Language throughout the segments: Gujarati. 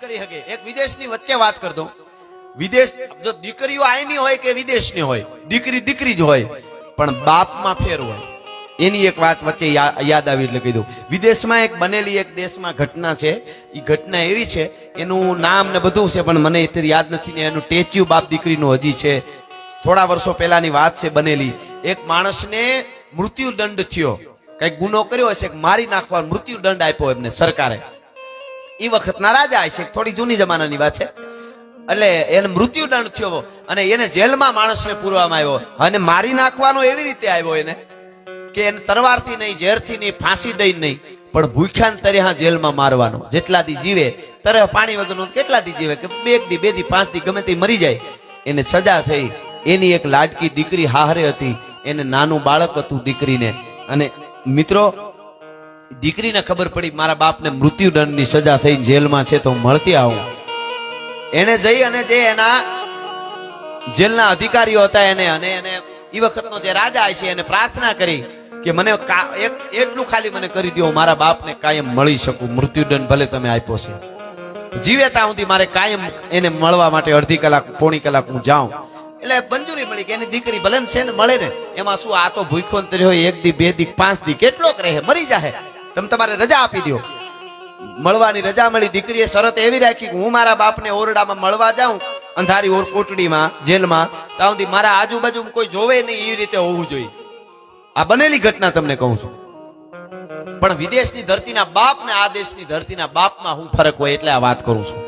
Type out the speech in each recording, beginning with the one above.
કરી શકે. એક વિદેશની વચ્ચે વાત કર દઉં. વિદેશ જો દીકરીઓ આઈની હોય કે વિદેશની હોય, દીકરી દીકરી જ હોય, પણ બાપમાં ફેર હોય. એની એક વાત વચ્ચે યાદ આવી એટલે કીધું. વિદેશમાં એક બનેલી એક દેશમાં ઘટના છે. એ ઘટના એવી છે, એનું નામ ને બધું છે, પણ મને અત્યારે યાદ નથી ને. એનું ટેચ્યુ બાપ દીકરીનું હજી છે. થોડા વર્ષો પહેલાની વાત છે બનેલી. એક માણસને મૃત્યુ દંડ થયો, કઈક ગુનો કર્યો હશે, મારી નાખવા મૃત્યુ દંડ આપ્યો એમને સરકારે. એ વખતના રાજા હશે, થોડી જૂની જમાનાની વાત છે. એટલે એને મૃત્યુ દંડ થયો અને એને જેલમાં માણસને પૂરવામાં આવ્યો. અને મારી નાખવાનો એવી રીતે આવ્યો એને કે એને તરવારથી નહીં, ઝેરથી નહીં, ફાંસી દઈ નહીં, પણ ભૂખ્યા તર્યા જેલમાં મારવાનો. જેટલા દી જીવે તરહ પાણી વગરનું કેટલા દી જીવે કે 1 દી 2 દી 5 દી ગમે તે મરી જાય. એને સજા થઈ. એની એક લાડકી દીકરી હારે હતી, એને નાનું બાળક હતું દીકરીને. અને મિત્રો દીકરીને ખબર પડી મારા બાપને મૃત્યુ દંડની સજા થઈ, જેલમાં છે તો મળતી આવું. એને જઈ અને જે એના જેલના અધિકારીઓ હતા એને એ વખતનો જે રાજા છે એને પ્રાર્થના કરી કે મને એટલું ખાલી મને કરી દો, મારા બાપને કાયમ મળી શકું. મૃત્યુદંડ ભલે તમે આપ્યો છે, જીવે ત્યાં સુધી મારે કાયમ એને મળવા માટે અડધી કલાક પોણી કલાક હું જાઉં. એટલે મંજૂરી મળી કે એની દીકરી ભલે છે ને મળે ને. એમાં શું, આ તો ભૂખ્યો તરી હોય 1 દી 2 દી 5 દી કેટલોક રહે, મરી જાય. તમે તમારે રજા આપી દો. મળવાની રજા મળી. દીકરીએ શરત એવી રાખી કે હું મારા બાપને ઓરડામાં મળવા જાઉં, અંધારી ઓર કોટડીમાં જેલમાં, ત્યાં સુધી મારા આજુબાજુ કોઈ જોવે નહીં એવી રીતે હોવું જોઈએ. આ બનેલી ઘટના તમને કહું છું. પણ વિદેશની ધરતીના બાપ ને આ દેશની ધરતીના બાપમાં હું ફરક હોય એટલે આ વાત કરું છું.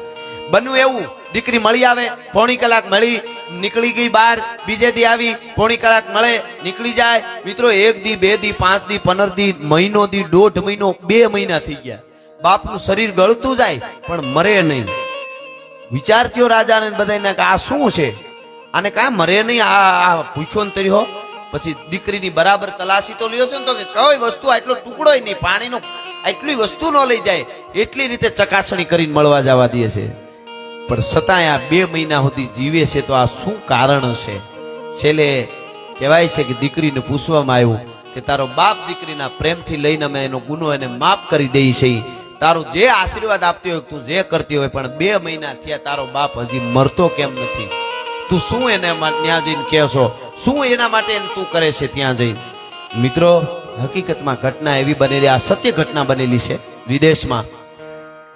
બન્યું એવું, દીકરી મળી આવે, પોણી કલાક મળી, નીકળી ગઈ બહાર, બીજે દી આવી, પોણી કલાક મળે, નીકળી જાય. મિત્રો 1 દી 2 દી 5 દી 15 દી, મહિનો દી, 1.5 મહિનો, 2 મહિના થઈ ગયા. બાપનું શરીર ગળતું જાય પણ મરે નહીં. વિચાર થયો રાજાને બધાને કે આ શું છે, આને કાંઈ મરે નહીં, આ ભૂખ્યો ને તર્યો. પછી દીકરીની બરાબર તલાશી તો લ્યો છે ને, તો કે કઈ વસ્તુ આટલો ટુકડો નહીં, પાણીનો આટલી વસ્તુ ન લઈ જાય, એટલી રીતે ચકાસણી કરીને મળવા જવા દે છે. પણ છતાંય આ 2 મહિના સુધી જીવે છે, તો આ શું કારણ હશે? છેલ્લે કહેવાય છે કે દીકરીને પૂછવામાં આવ્યું કે તારો બાપ દીકરીના પ્રેમથી લઈને અમે એનો ગુનો એને માફ કરી દઈએ છીએ. તારું જે આશીર્વાદ આપતી હોય, તું જે કરતી હોય, પણ 2 મહિના થયા તારો બાપ હજી મરતો કેમ નથી? તું શું એને ત્યાં જઈને કહેશો? શું એના માટે તું કરે છે ત્યાં જઈને? મિત્રો હકીકતમાં ઘટના એવી બનેલી, આ સત્ય ઘટના બનેલી છે વિદેશમાં,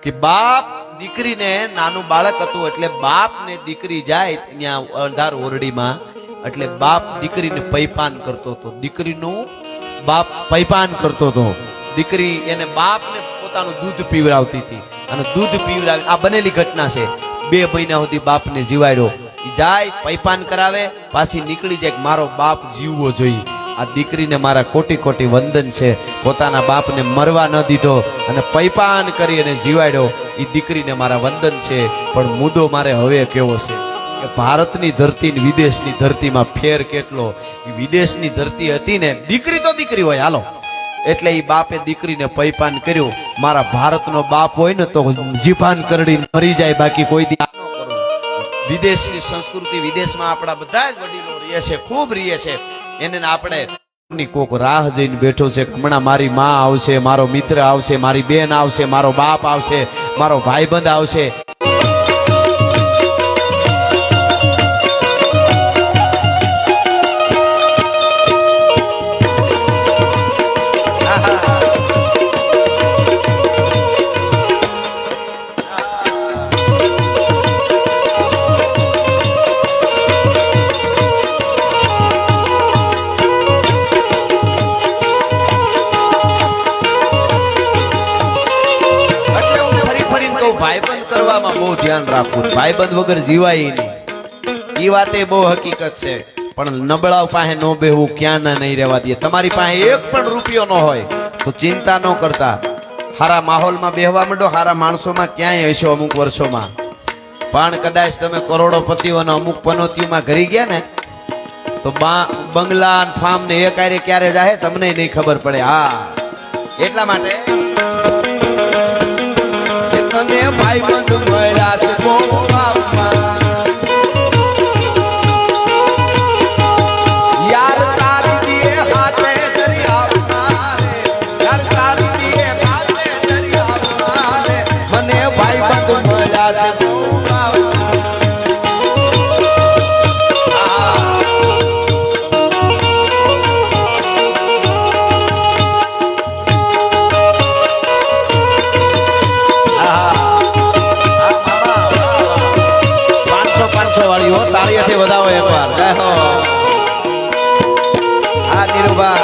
કે બાપ દીકરીને, નાનું બાળક હતું એટલે બાપ ને દીકરી જાય ત્યાં અંધાર ઓરડીમાં, એટલે બાપ દીકરીને પૈપાન કરતો હતો. દીકરીનું બાપ પૈપાન કરતો હતો. દીકરી એને બાપને પોતાનું દૂધ પીવડાવતી હતી અને દૂધ પીવડાવી. આ બનેલી ઘટના છે. 2 મહિના સુધી બાપને જીવાડ્યો. જાય પૈપાન કરાવે, પાછી નીકળી જાય. મારો બાપ જીવવો જોઈએ. આ દીકરીને મારા કોટી કોટી વંદન છે. પોતાના બાપને મરવા ન દીધો અને પૈપાન કરી અને જીવાડ્યો. એ દીકરીને મારા વંદન છે. પણ મુદ્દો મારે હવે કેવો છે કે ભારતની ધરતી ને વિદેશની ધરતીમાં ફેર કેટલો. વિદેશની ધરતી હતી ને, દીકરી તો દીકરી હોય, હાલો, એટલે એ બાપે દીકરીને પૈપાન કર્યું. મારા ભારતનો બાપ હોય ને તો જીભાન કરડી મરી જાય, બાકી કોઈ દી ન કરવું. વિદેશની સંસ્કૃતિ, વિદેશમાં આપણા બધા જ વડીલો રહે છે, ખૂબ રહે છે. એને આપણે કોક રાહ જઈને બેઠો છે, હમણાં મારી માં આવશે, મારો મિત્ર આવશે, મારી બેન આવશે, મારો બાપ આવશે, મારો ભાઈબંધ આવશે. ભાઈબંધ કરવામાં બહુ ધ્યાન રાખવું. ભાઈબંધ વગર જીવાય નહીં. એ વાતે બહુ હકીકત છે. પણ નબળાવ પાસે નો બેહવું, ક્યાં ના નહીં રહેવા દે. તમારી પાસે 1 પણ રૂપિયો ન હોય તો ચિંતા ન કરતા, હારા માહોલમાં બેહવા માંડો. હારા માણસોમાં ક્યાંય હશો અમુક વર્ષોમાં, પણ કદાચ તમે કરોડોપતિઓ અને અમુક પનોતીઓમાં ઘરી ગયા ને, તો બંગલા ફાર્મ ને એ ક્યારે જાય તમને નહીં ખબર પડે. હા, એટલા માટે તને ભાઈબંધ મળ્યા છે બહુ બાપમાં. યાર તારી દીએ હાથે દરિયામાં રે, યાર તારી દીએ હાથે દરિયામાં રે, મને ભાઈબંધ મળ્યા 500 વાળી હો, તાળીઓથી વધાવો એકવાર. જય હો. આ નીરુબા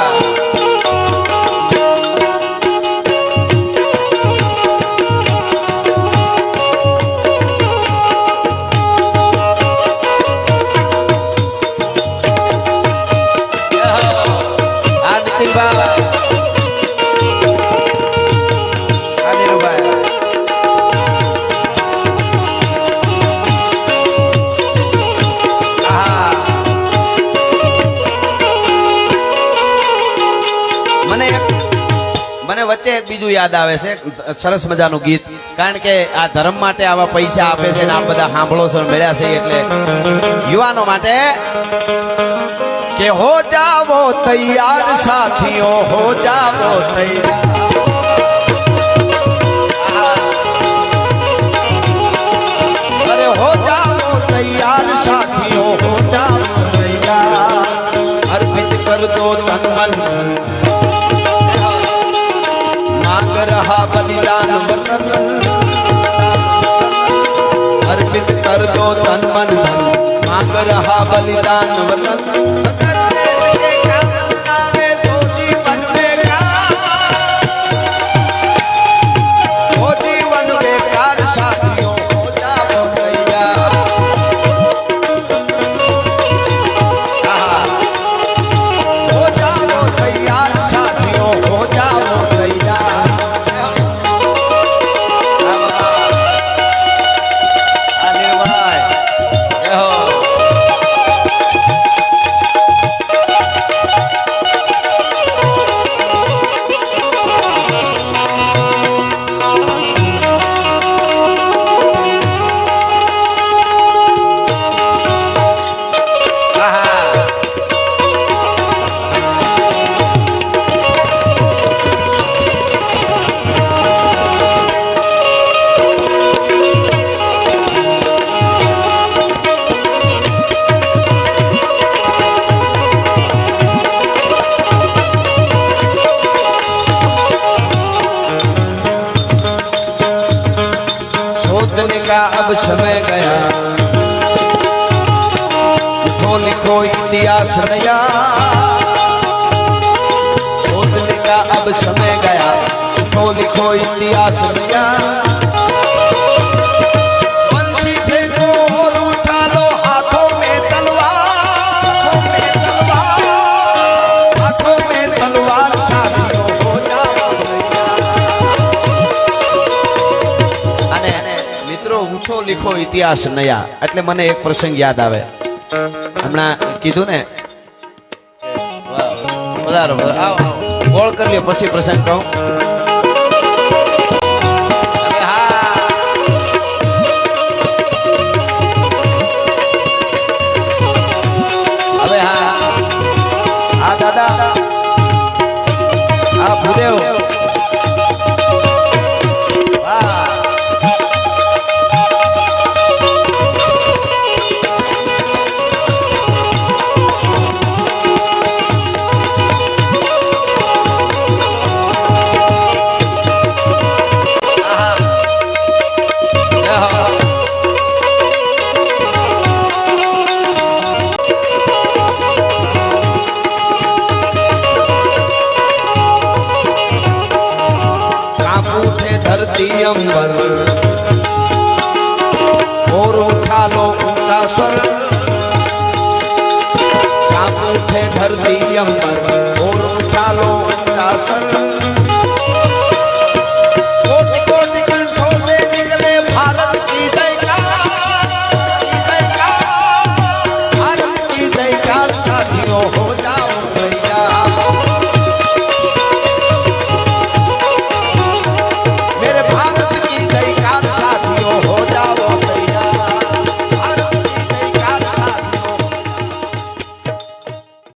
મને વચ્ચે એક બીજું યાદ આવે છે, સરસ મજાનું ગીત. કારણ કે આ ધર્મ માટે આવા પૈસા આપે છે ને આ બધા સાંભળો છો મળ્યા છે એટલે યુવાનો માટે કે હો જાવો તૈયાર સાથીઓ, હો જાવો તૈયાર. અરે હો જાવો તૈયાર સાથીઓ, હો જાવો તૈયાર. અર્પિત કર દો તન મન, मांग रहा बलिदान वतन. अर्पित कर दो तन मन धन, मांग रहा बलिदान वतन. अगर देश के काम आवे तो जीवन बेकार साथियों हो जाओ तैयार. हो जाओ तैयार साथियों, हो जाओ तैयार. अब समय गया, उठो लिखो इतिहास नया. सोचने का अब समय गया, उठो लिखो इतिहास नया. बंसी फेंको और उठा लो हाथों में तलवार, हाथों में तलवार साथियों हो जाओ. ઊંચો લીખો ઇતિહાસ નયા. એટલે મને એક પ્રસંગ યાદ આવે. હમણાં કીધું ને વધારો ગોળ કરી લ્યો પછી પ્રસંગ કહું. હવે હા દાદા, હા ભૂદેવ, धरती अंबर और उठा लो ऊंचा स्वर. कांप उठे धरती अंबर और उठा लो ऊंचा स्वर.